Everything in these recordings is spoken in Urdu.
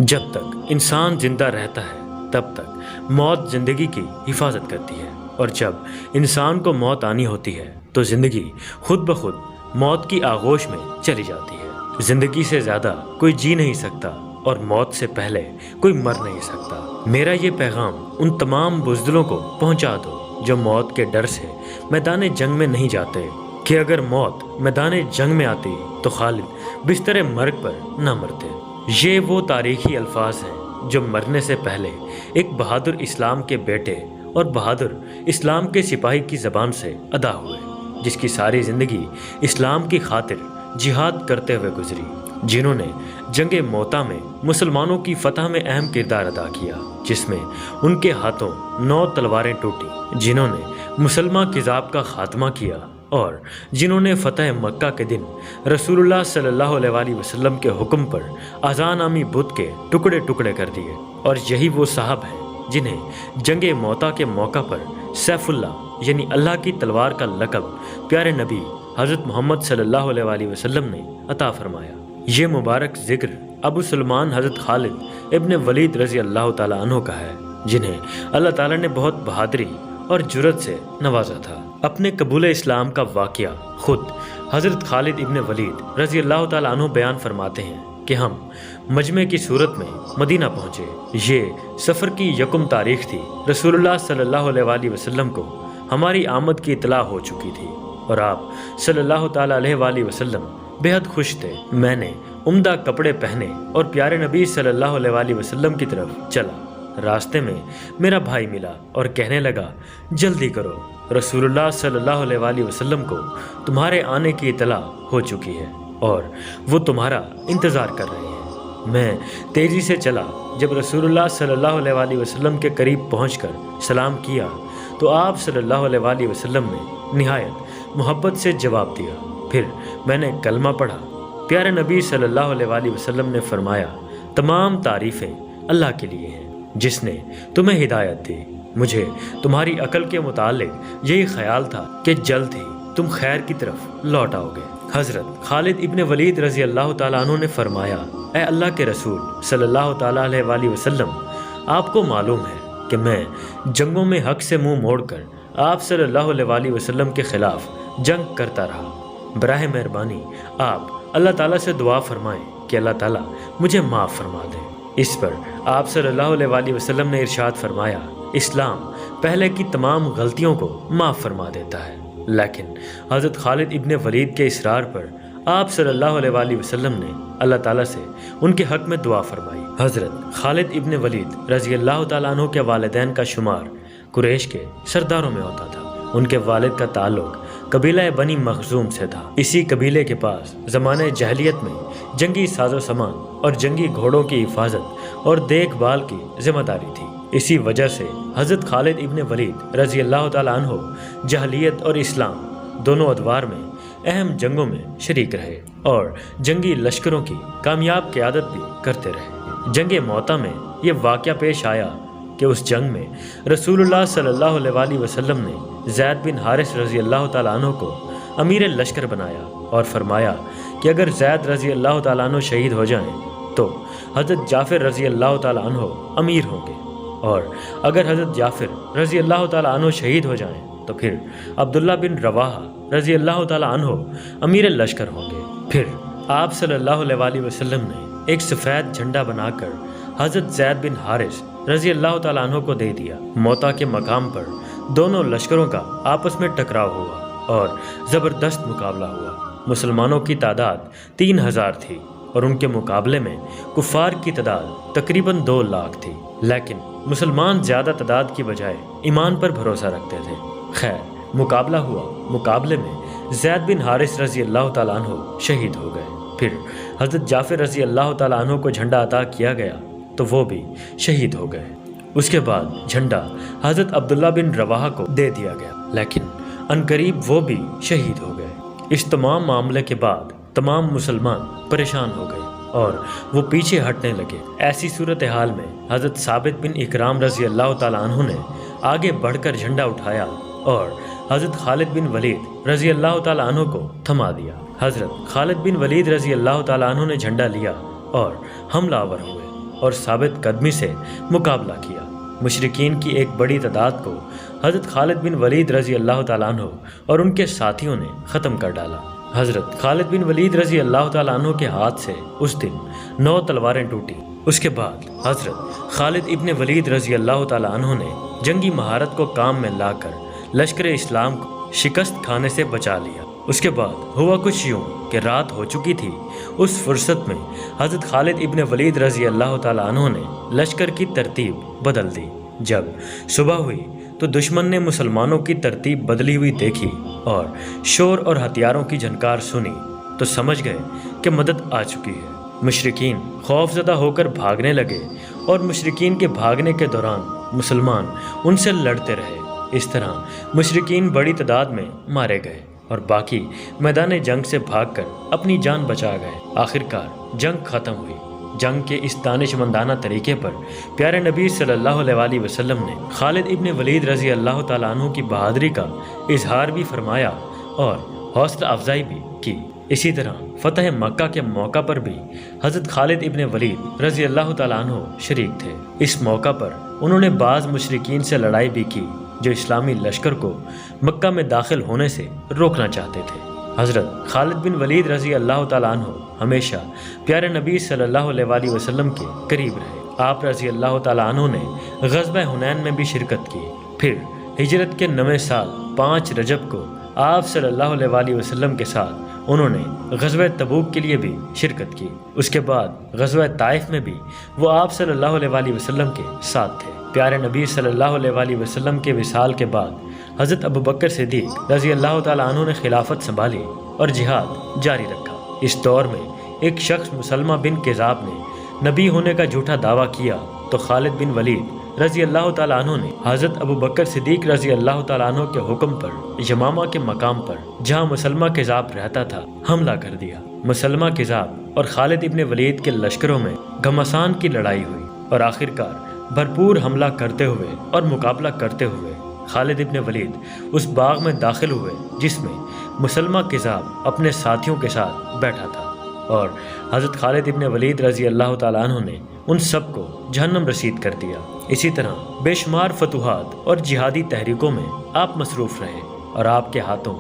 جب تک انسان زندہ رہتا ہے تب تک موت زندگی کی حفاظت کرتی ہے، اور جب انسان کو موت آنی ہوتی ہے تو زندگی خود بخود موت کی آغوش میں چلی جاتی ہے۔ زندگی سے زیادہ کوئی جی نہیں سکتا اور موت سے پہلے کوئی مر نہیں سکتا۔ میرا یہ پیغام ان تمام بزدلوں کو پہنچا دو جو موت کے ڈر سے میدان جنگ میں نہیں جاتے، کہ اگر موت میدان جنگ میں آتی تو خالد بستر مرگ پر نہ مرتے۔ یہ وہ تاریخی الفاظ ہیں جو مرنے سے پہلے ایک بہادر اسلام کے بیٹے اور بہادر اسلام کے سپاہی کی زبان سے ادا ہوئے، جس کی ساری زندگی اسلام کی خاطر جہاد کرتے ہوئے گزری، جنہوں نے جنگ موتا میں مسلمانوں کی فتح میں اہم کردار ادا کیا، جس میں ان کے ہاتھوں 9 تلواریں ٹوٹی، جنہوں نے مسلمہ کذاب کا خاتمہ کیا، اور جنہوں نے فتح مکہ کے دن رسول اللہ صلی اللہ علیہ وسلم کے حکم پر اذان آمی بت کے ٹکڑے ٹکڑے کر دیے۔ اور یہی وہ صاحب ہیں جنہیں جنگ موتا کے موقع پر سیف اللہ یعنی اللہ کی تلوار کا لقب پیارے نبی حضرت محمد صلی اللہ علیہ وسلم نے عطا فرمایا۔ یہ مبارک ذکر ابو سلمان حضرت خالد ابن ولید رضی اللہ تعالیٰ عنہ کا ہے، جنہیں اللہ تعالیٰ نے بہت بہادری اور جرأت سے نوازا تھا۔ اپنے قبول اسلام کا واقعہ خود حضرت خالد ابن ولید رضی اللہ تعالیٰ عنہ بیان فرماتے ہیں کہ ہم مجمع کی صورت میں مدینہ پہنچے۔ یہ سفر کی 1 تاریخ تھی۔ رسول اللہ صلی اللہ علیہ وسلم کو ہماری آمد کی اطلاع ہو چکی تھی، اور آپ صلی اللہ تعالیٰ علیہ وسلم بے حد خوش تھے۔ میں نے عمدہ کپڑے پہنے اور پیارے نبی صلی اللہ علیہ وسلم کی طرف چلا۔ راستے میں میرا بھائی ملا اور کہنے لگا، جلدی کرو، رسول اللہ صلی اللہ علیہ وسلم کو تمہارے آنے کی اطلاع ہو چکی ہے اور وہ تمہارا انتظار کر رہے ہیں۔ میں تیزی سے چلا۔ جب رسول اللہ صلی اللہ علیہ وسلم کے قریب پہنچ کر سلام کیا تو آپ صلی اللہ علیہ وسلم نے نہایت محبت سے جواب دیا۔ پھر میں نے کلمہ پڑھا۔ پیارے نبی صلی اللہ علیہ وسلم نے فرمایا، تمام تعریفیں اللہ کے لیے ہیں جس نے تمہیں ہدایت دی۔ مجھے تمہاری عقل کے متعلق یہی خیال تھا کہ جلد ہی تم خیر کی طرف لوٹ آؤ گے۔ حضرت خالد ابن ولید رضی اللہ تعالیٰ عنہ نے فرمایا، اے اللہ کے رسول صلی اللہ تعالیٰ علیہ وسلم، آپ کو معلوم ہے کہ میں جنگوں میں حق سے منہ موڑ کر آپ صلی اللہ علیہ وسلم کے خلاف جنگ کرتا رہا۔ براہ مہربانی آپ اللہ تعالیٰ سے دعا فرمائیں کہ اللہ تعالیٰ مجھے معاف فرما دے۔ اس پر آپ صلی اللہ علیہ وسلم نے ارشاد فرمایا، اسلام پہلے کی تمام غلطیوں کو معاف فرما دیتا ہے۔ لیکن حضرت خالد ابن ولید کے اصرار پر آپ صلی اللہ علیہ وسلم نے اللہ تعالیٰ سے ان کے حق میں دعا فرمائی۔ حضرت خالد ابن ولید رضی اللہ تعالیٰ عنہ کے والدین کا شمار قریش کے سرداروں میں ہوتا تھا۔ ان کے والد کا تعلق قبیلہ بنی مخزوم سے تھا۔ اسی قبیلے کے پاس زمانے جاہلیت میں جنگی ساز و سامان اور جنگی گھوڑوں کی حفاظت اور دیکھ بھال کی ذمہ داری تھی۔ اسی وجہ سے حضرت خالد ابن ولید رضی اللہ تعالیٰ عنہ جاہلیت اور اسلام دونوں ادوار میں اہم جنگوں میں شریک رہے اور جنگی لشکروں کی کامیاب قیادت بھی کرتے رہے۔ جنگ موتا میں یہ واقعہ پیش آیا کہ اس جنگ میں رسول اللہ صلی اللہ علیہ وسلم نے زید بن حارث رضی اللہ تعالیٰ عنہ کو امیر لشکر بنایا اور فرمایا کہ اگر زید رضی اللہ تعالیٰ عنہ شہید ہو جائیں تو حضرت جعفر رضی اللہ تعالیٰ عنہ امیر ہوں گے، اور اگر حضرت جعفر رضی اللہ تعالیٰ عنہ شہید ہو جائیں تو پھر عبداللہ بن رواحہ رضی اللہ تعالیٰ عنہ امیر لشکر ہوں گے۔ پھر آپ صلی اللہ علیہ وسلم نے ایک سفید جھنڈا بنا کر حضرت زید بن حارث رضی اللہ تعالیٰ عنہ کو دے دیا۔ موتا کے مقام پر دونوں لشکروں کا آپس میں ٹکراؤ ہوا اور زبردست مقابلہ ہوا۔ مسلمانوں کی تعداد 3000 تھی اور ان کے مقابلے میں کفار کی تعداد تقریباً 2 لاکھ تھی، لیکن مسلمان زیادہ تعداد کی بجائے ایمان پر بھروسہ رکھتے تھے۔ خیر مقابلہ ہوا۔ مقابلے میں زید بن حارث رضی اللہ تعالیٰ عنہ شہید ہو گئے۔ پھر حضرت جعفر رضی اللہ تعالیٰ عنہ کو جھنڈا عطا کیا گیا تو وہ بھی شہید ہو گئے۔ اس کے بعد جھنڈا حضرت عبداللہ بن رواحہ کو دے دیا گیا، لیکن عنقریب وہ بھی شہید ہو گئے۔ اس تمام معاملے کے بعد تمام مسلمان پریشان ہو گئے اور وہ پیچھے ہٹنے لگے۔ ایسی صورتحال میں حضرت ثابت بن اکرام رضی اللہ تعالیٰ عنہ نے آگے بڑھ کر جھنڈا اٹھایا اور حضرت خالد بن ولید رضی اللہ تعالیٰ عنہ کو تھما دیا۔ حضرت خالد بن ولید رضی اللہ تعالیٰ عنہ نے جھنڈا لیا اور حملہ آور ہوئے اور ثابت قدمی سے مقابلہ کیا۔ مشرکین کی ایک بڑی تعداد کو حضرت خالد بن ولید رضی اللہ تعالیٰ عنہ اور ان کے ساتھیوں نے ختم کر ڈالا۔ حضرت خالد بن ولید رضی اللہ تعالیٰ عنہ کے ہاتھ سے اس دن 9 تلواریں ٹوٹی۔ اس کے بعد حضرت خالد ابن ولید رضی اللہ تعالیٰ عنہ نے جنگی مہارت کو کام میں لا کر لشکر اسلام کو شکست کھانے سے بچا لیا۔ اس کے بعد ہوا کچھ یوں کہ رات ہو چکی تھی۔ اس فرصت میں حضرت خالد ابن ولید رضی اللہ تعالیٰ عنہ نے لشکر کی ترتیب بدل دی۔ جب صبح ہوئی تو دشمن نے مسلمانوں کی ترتیب بدلی ہوئی دیکھی اور شور اور ہتھیاروں کی جھنکار سنی تو سمجھ گئے کہ مدد آ چکی ہے۔ مشرکین خوف زدہ ہو کر بھاگنے لگے اور مشرکین کے بھاگنے کے دوران مسلمان ان سے لڑتے رہے۔ اس طرح مشرکین بڑی تعداد میں مارے گئے اور باقی میدان جنگ سے بھاگ کر اپنی جان بچا گئے۔ آخرکار جنگ ختم ہوئی۔ جنگ کے اس دانش مندانہ طریقے پر پیارے نبی صلی اللہ علیہ وسلم نے خالد ابن ولید رضی اللہ تعالیٰ عنہ کی بہادری کا اظہار بھی فرمایا اور حوصلہ افزائی بھی کی۔ اسی طرح فتح مکہ کے موقع پر بھی حضرت خالد ابن ولید رضی اللہ تعالیٰ عنہ شریک تھے۔ اس موقع پر انہوں نے بعض مشرکین سے لڑائی بھی کی جو اسلامی لشکر کو مکہ میں داخل ہونے سے روکنا چاہتے تھے۔ حضرت خالد بن ولید رضی اللہ تعالیٰ عنہ ہمیشہ پیارے نبی صلی اللہ علیہ وسلم کے قریب رہے۔ آپ رضی اللہ تعالیٰ عنہ نے غزوہ حنین میں بھی شرکت کی۔ پھر ہجرت کے 9ویں سال 5 رجب کو آپ صلی اللہ علیہ وسلم کے ساتھ انہوں نے غزوہ تبوک کے لیے بھی شرکت کی۔ اس کے بعد غزوہ طائف میں بھی وہ آپ صلی اللہ علیہ وسلم کے ساتھ تھے۔ پیارے نبی صلی اللہ علیہ وسلم کے وصال کے بعد حضرت ابوبکر صدیق رضی اللہ تعالیٰ عنہ نے خلافت سنبھالی اور جہاد جاری رکھا۔ اس دور میں ایک شخص مسلمہ بن کذاب نے نبی ہونے کا جھوٹا دعویٰ کیا تو خالد بن ولید رضی اللہ تعالیٰ عنہ نے حضرت ابوبکر صدیق رضی اللہ تعالیٰ عنہ کے حکم پر یمامہ کے مقام پر جہاں مسلمہ کذاب رہتا تھا حملہ کر دیا۔ مسلمہ کذاب اور خالد ابن ولید کے لشکروں میں گھمسان کی لڑائی ہوئی اور آخرکار بھرپور حملہ کرتے ہوئے اور مقابلہ کرتے ہوئے خالد ابن ولید اس باغ میں داخل ہوئے جس میں مسلمہ کذاب اپنے ساتھیوں کے ساتھ بیٹھا تھا اور حضرت خالد ابن ولید رضی اللہ تعالیٰ عنہ نے ان سب کو جہنم رسید کر دیا۔ اسی طرح بے شمار فتوحات اور جہادی تحریکوں میں آپ مصروف رہے اور آپ کے ہاتھوں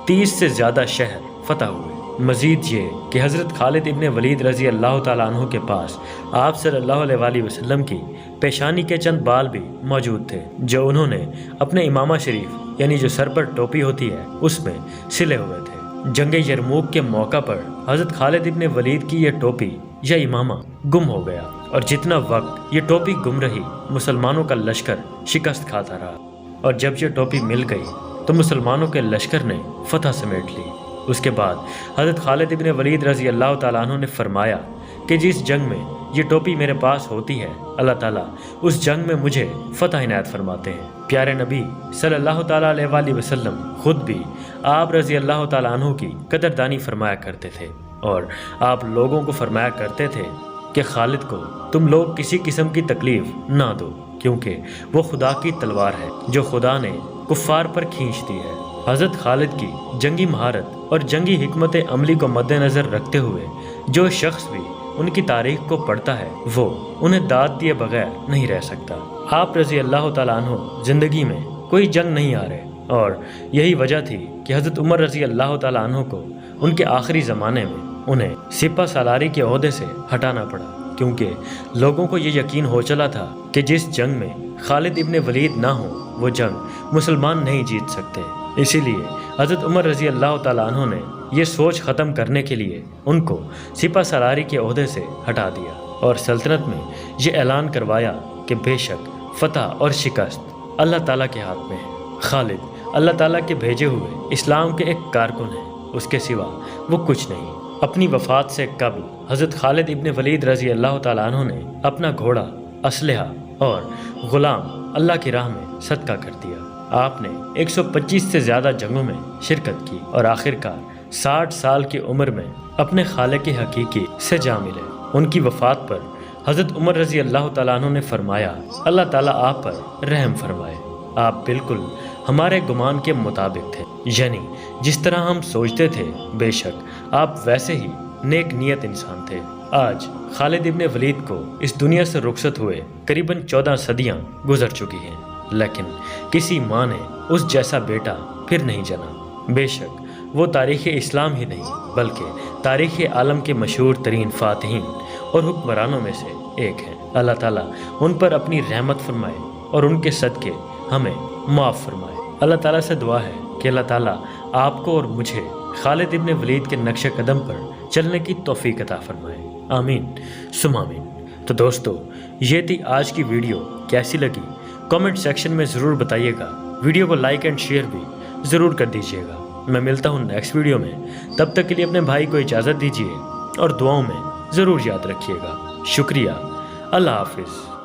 30 سے زیادہ شہر فتح ہوئے۔ مزید یہ کہ حضرت خالد ابن ولید رضی اللہ تعالیٰ عنہ کے پاس آپ صلی اللہ علیہ وسلم کی پیشانی کے چند بال بھی موجود تھے جو انہوں نے اپنے امامہ شریف یعنی جو سر پر ٹوپی ہوتی ہے اس میں سلے ہوئے تھے۔ جنگ یرموک کے موقع پر حضرت خالد ابن ولید کی یہ ٹوپی یا امامہ گم ہو گیا اور جتنا وقت یہ ٹوپی گم رہی مسلمانوں کا لشکر شکست کھاتا رہا اور جب یہ ٹوپی مل گئی تو مسلمانوں کے لشکر نے فتح سمیٹ لی۔ اس کے بعد حضرت خالد ابن ولید رضی اللہ تعالیٰ عنہ نے فرمایا کہ جس جنگ میں یہ ٹوپی میرے پاس ہوتی ہے اللہ تعالیٰ اس جنگ میں مجھے فتح عنایت فرماتے ہیں۔ پیارے نبی صلی اللہ تعالیٰ علیہ وسلم خود بھی آپ رضی اللہ تعالیٰ عنہ کی قدردانی فرمایا کرتے تھے اور آپ لوگوں کو فرمایا کرتے تھے کہ خالد کو تم لوگ کسی قسم کی تکلیف نہ دو کیونکہ وہ خدا کی تلوار ہے جو خدا نے کفار پر کھینچ دی ہے۔ حضرت خالد کی جنگی مہارت اور جنگی حکمت عملی کو مد نظر رکھتے ہوئے جو شخص بھی ان کی تاریخ کو پڑھتا ہے وہ انہیں داد دیے بغیر نہیں رہ سکتا۔ آپ رضی اللہ تعالیٰ عنہ زندگی میں کوئی جنگ نہیں آ رہے اور یہی وجہ تھی کہ حضرت عمر رضی اللہ تعالیٰ عنہ کو ان کے آخری زمانے میں انہیں سپہ سالاری کے عہدے سے ہٹانا پڑا کیونکہ لوگوں کو یہ یقین ہو چلا تھا کہ جس جنگ میں خالد ابن ولید نہ ہو وہ جنگ مسلمان نہیں جیت سکتے۔ اسی لیے حضرت عمر رضی اللہ تعالیٰ عنہ نے یہ سوچ ختم کرنے کے لیے ان کو سپہ سالاری کے عہدے سے ہٹا دیا اور سلطنت میں یہ اعلان کروایا کہ بے شک فتح اور شکست اللہ تعالیٰ کے ہاتھ میں ہے۔ خالد اللہ تعالیٰ کے بھیجے ہوئے اسلام کے ایک کارکن ہیں، اس کے سوا وہ کچھ نہیں۔ اپنی وفات سے قبل حضرت خالد ابن ولید رضی اللہ تعالیٰ عنہ نے اپنا گھوڑا، اسلحہ اور غلام اللہ کی راہ میں صدقہ کر دیا۔ آپ نے 125 سے زیادہ جنگوں میں شرکت کی اور آخرکار 60 سال کی عمر میں اپنے خالق حقیقی سے جا ملے۔ ان کی وفات پر حضرت عمر رضی اللہ تعالیٰ عنہ نے فرمایا اللہ تعالیٰ آپ پر رحم فرمائے، آپ بالکل ہمارے گمان کے مطابق تھے، یعنی جس طرح ہم سوچتے تھے بے شک آپ ویسے ہی نیک نیت انسان تھے۔ آج خالد ابن ولید کو اس دنیا سے رخصت ہوئے قریباً 14 صدیاں گزر چکی ہیں، لیکن کسی ماں نے اس جیسا بیٹا پھر نہیں جنا۔ بے شک وہ تاریخ اسلام ہی نہیں بلکہ تاریخ عالم کے مشہور ترین فاتحین اور حکمرانوں میں سے ایک ہیں۔ اللہ تعالیٰ ان پر اپنی رحمت فرمائے اور ان کے صدقے ہمیں معاف فرمائے۔ اللہ تعالیٰ سے دعا ہے کہ اللہ تعالیٰ آپ کو اور مجھے خالد ابن ولید کے نقش قدم پر چلنے کی توفیق عطا فرمائے، آمین ثم آمین۔ تو دوستو، یہ تھی آج کی ویڈیو، کیسی لگی کامنٹ سیکشن میں ضرور بتائیے گا۔ ویڈیو کو لائک اینڈ شیئر بھی ضرور کر دیجیے گا۔ میں ملتا ہوں نیکسٹ ویڈیو میں، تب تک کے لیے اپنے بھائی کو اجازت دیجیے اور دعاؤں میں ضرور یاد رکھیے گا۔ شکریہ، اللہ حافظ۔